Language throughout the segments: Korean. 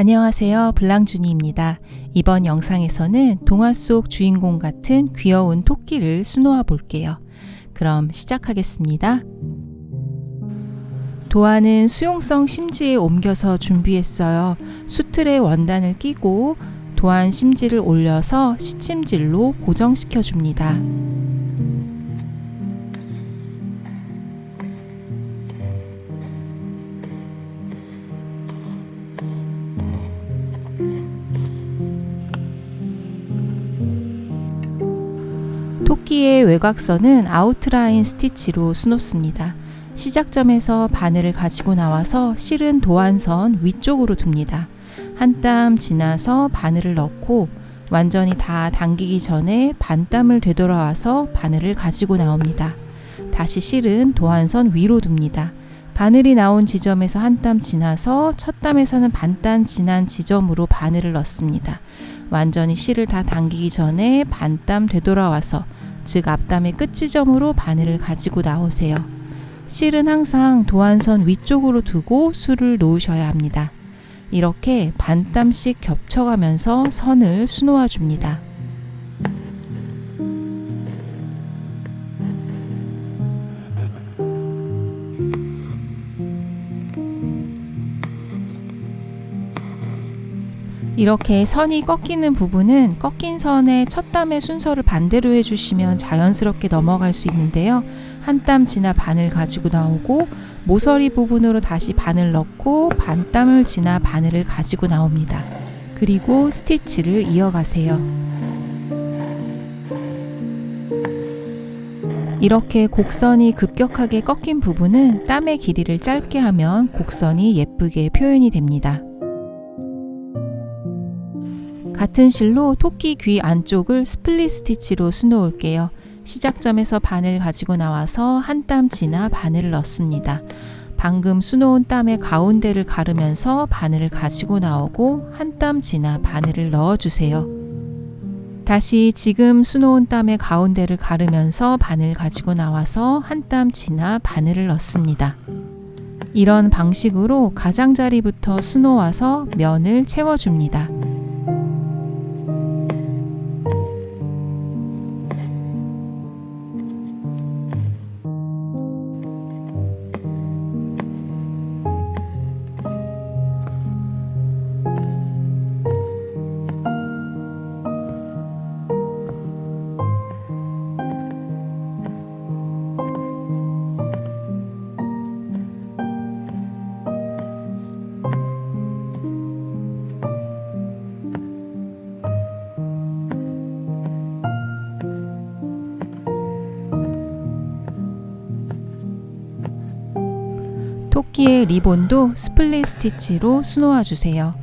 안녕하세요. 블랑준이입니다. 이번 영상에서는 동화 속 주인공 같은 귀여운 토끼를 수놓아 볼게요. 그럼 시작하겠습니다. 도안은 수용성 심지에 옮겨서 준비했어요. 수틀에 원단을 끼고 도안 심지를 올려서 시침질로 고정시켜 줍니다. 토끼의 외곽선은 아웃라인 스티치로 수놓습니다. 시작점에서 바늘을 가지고 나와서 실은 도안선 위쪽으로 둡니다. 한 땀 지나서 바늘을 넣고 완전히 다 당기기 전에 반땀을 되돌아와서 바늘을 가지고 나옵니다. 다시 실은 도안선 위로 둡니다. 바늘이 나온 지점에서 한 땀 지나서 첫 땀에서는 반땀 지난 지점으로 바늘을 넣습니다. 완전히 실을 다 당기기 전에 반땀 되돌아와서 즉 앞담의 끝 지점으로 바늘을 가지고 나오세요. 실은 항상 도안선 위쪽으로 두고 술을 놓으셔야 합니다. 이렇게 반땀씩 겹쳐가면서 선을 수놓아 줍니다. 이렇게 선이 꺾이는 부분은 꺾인 선의 첫 땀의 순서를 반대로 해주시면 자연스럽게 넘어갈 수 있는데요. 한 땀 지나 바늘 가지고 나오고 모서리 부분으로 다시 바늘 넣고 반땀을 지나 바늘을 가지고 나옵니다. 그리고 스티치를 이어가세요. 이렇게 곡선이 급격하게 꺾인 부분은 땀의 길이를 짧게 하면 곡선이 예쁘게 표현이 됩니다. 같은 실로 토끼 귀 안쪽을 스플릿 스티치로 수놓을게요. 시작점에서 바늘 가지고 나와서 한 땀 지나 바늘을 넣습니다. 방금 수놓은 땀의 가운데를 가르면서 바늘을 가지고 나오고 한 땀 지나 바늘을 넣어주세요. 다시 지금 수놓은 땀의 가운데를 가르면서 바늘 가지고 나와서 한 땀 지나 바늘을 넣습니다. 이런 방식으로 가장자리부터 수놓아서 면을 채워줍니다. 토끼의 리본도 스플릿 스티치로 수놓아 주세요.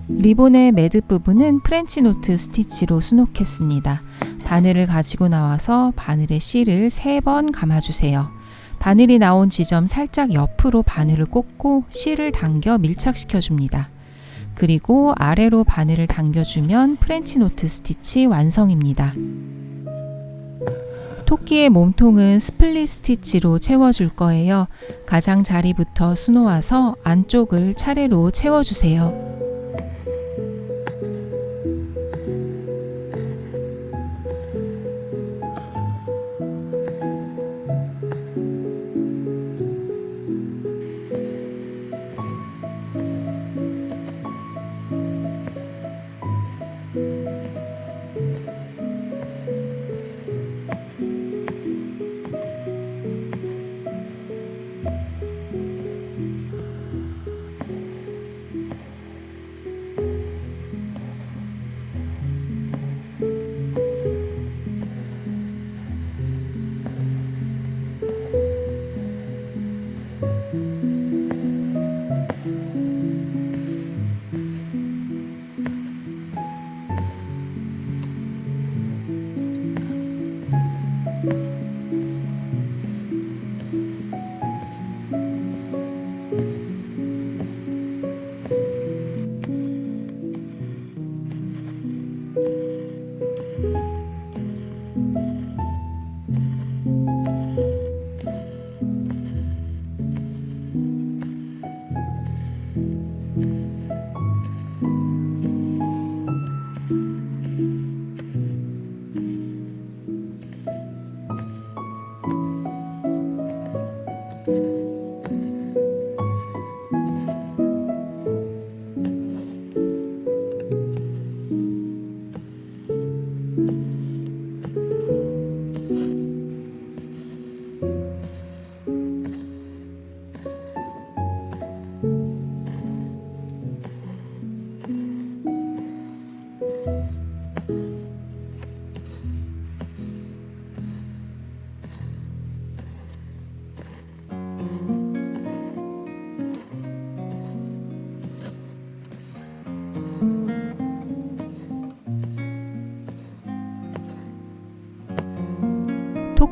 리본의 매듭 부분은 프렌치 노트 스티치로 수놓겠습니다. 바늘을 가지고 나와서 바늘의 실을 3번 감아주세요. 바늘이 나온 지점 살짝 옆으로 바늘을 꽂고 실을 당겨 밀착시켜 줍니다. 그리고 아래로 바늘을 당겨주면 프렌치 노트 스티치 완성입니다. 토끼의 몸통은 스플릿 스티치로 채워줄 거예요. 가장자리부터 수놓아서 안쪽을 차례로 채워주세요.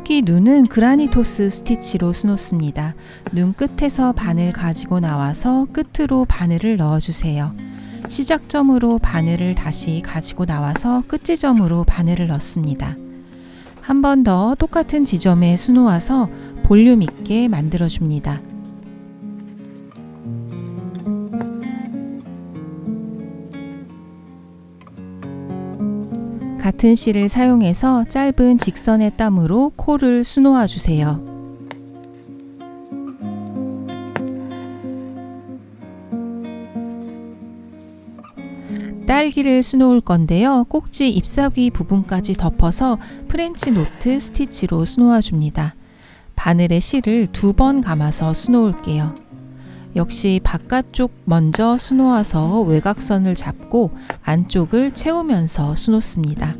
토끼 눈은 그라니토스 스티치로 수놓습니다. 눈 끝에서 바늘 가지고 나와서 끝으로 바늘을 넣어주세요. 시작점으로 바늘을 다시 가지고 나와서 끝지점으로 바늘을 넣습니다. 한 번 더 똑같은 지점에 수놓아서 볼륨 있게 만들어줍니다. 같은 실을 사용해서 짧은 직선의 땀으로 코를 수놓아 주세요. 딸기를 수놓을 건데요. 꼭지 잎사귀 부분까지 덮어서 프렌치 노트 스티치로 수놓아 줍니다. 바늘에 실을 2번 감아서 수놓을게요. 역시 바깥쪽 먼저 수놓아서 외곽선을 잡고 안쪽을 채우면서 수놓습니다.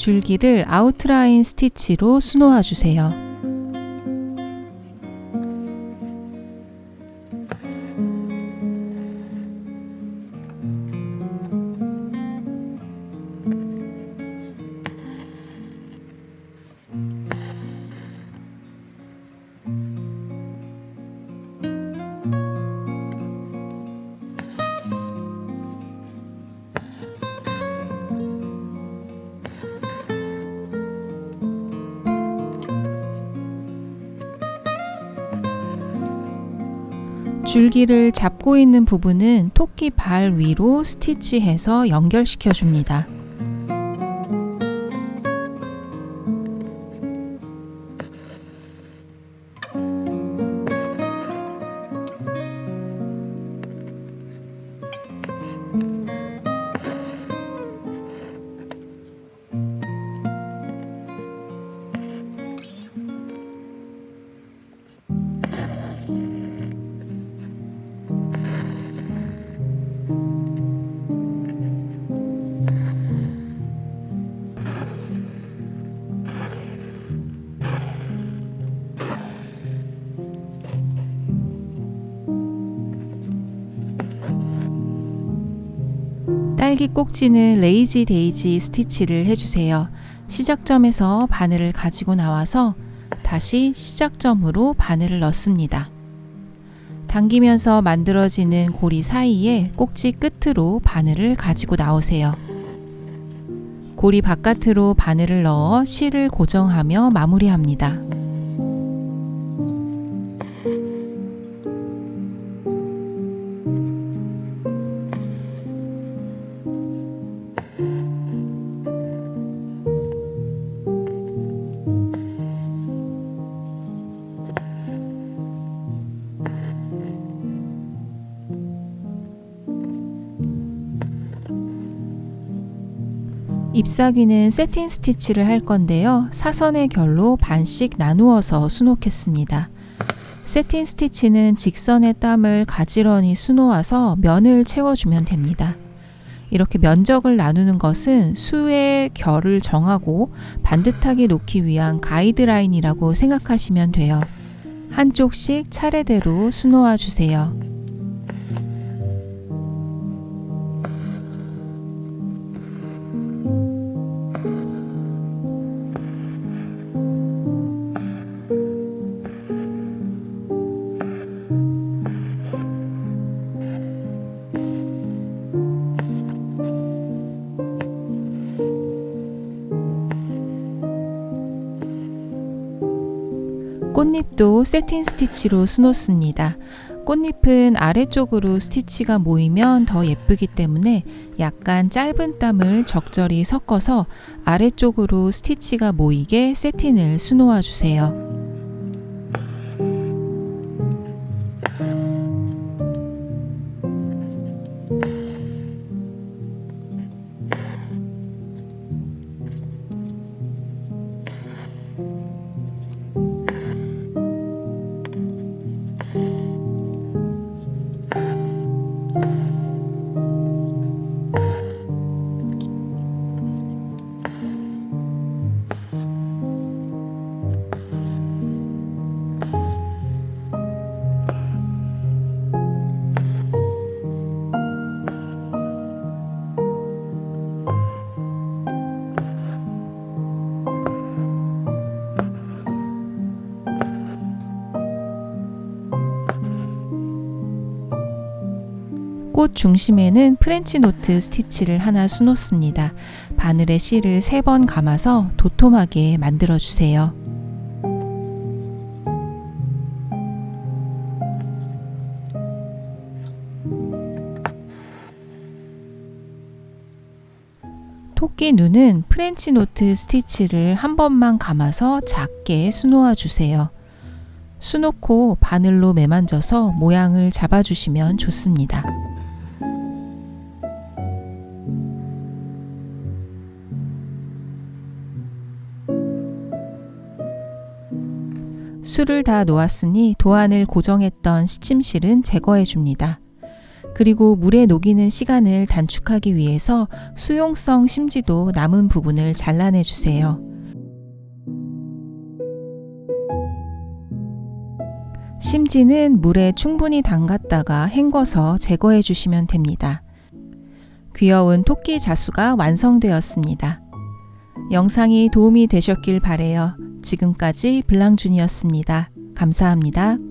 줄기를 아웃라인 스티치로 수놓아 주세요. 줄기를 잡고 있는 부분은 토끼 발 위로 스티치해서 연결시켜 줍니다. 딸기 꼭지는 레이지 데이지 스티치를 해주세요. 시작점에서 바늘을 가지고 나와서 다시 시작점으로 바늘을 넣습니다. 당기면서 만들어지는 고리 사이에 꼭지 끝으로 바늘을 가지고 나오세요. 고리 바깥으로 바늘을 넣어 실을 고정하며 마무리합니다. 잎사귀는 세틴 스티치를 할 건데요. 사선의 결로 반씩 나누어서 수놓겠습니다. 세틴 스티치는 직선의 땀을 가지런히 수놓아서 면을 채워주면 됩니다. 이렇게 면적을 나누는 것은 수의 결을 정하고 반듯하게 놓기 위한 가이드라인이라고 생각하시면 돼요. 한쪽씩 차례대로 수놓아 주세요. 꽃잎도 세틴 스티치로 수놓습니다. 꽃잎은 아래쪽으로 스티치가 모이면 더 예쁘기 때문에 약간 짧은 땀을 적절히 섞어서 아래쪽으로 스티치가 모이게 세틴을 수놓아 주세요. 꽃 중심에는 프렌치 노트 스티치를 하나 수놓습니다. 바늘에 실을 3번 감아서 도톰하게 만들어 주세요. 토끼 눈은 프렌치 노트 스티치를 한 번만 감아서 작게 수놓아 주세요. 수놓고 바늘로 매만져서 모양을 잡아주시면 좋습니다. 술을 다 놓았으니 도안을 고정했던 시침실은 제거해 줍니다. 그리고 물에 녹이는 시간을 단축하기 위해서 수용성 심지도 남은 부분을 잘라내 주세요. 심지는 물에 충분히 담갔다가 헹궈서 제거해 주시면 됩니다. 귀여운 토끼 자수가 완성되었습니다. 영상이 도움이 되셨길 바래요. 지금까지 블랑준이었습니다. 감사합니다.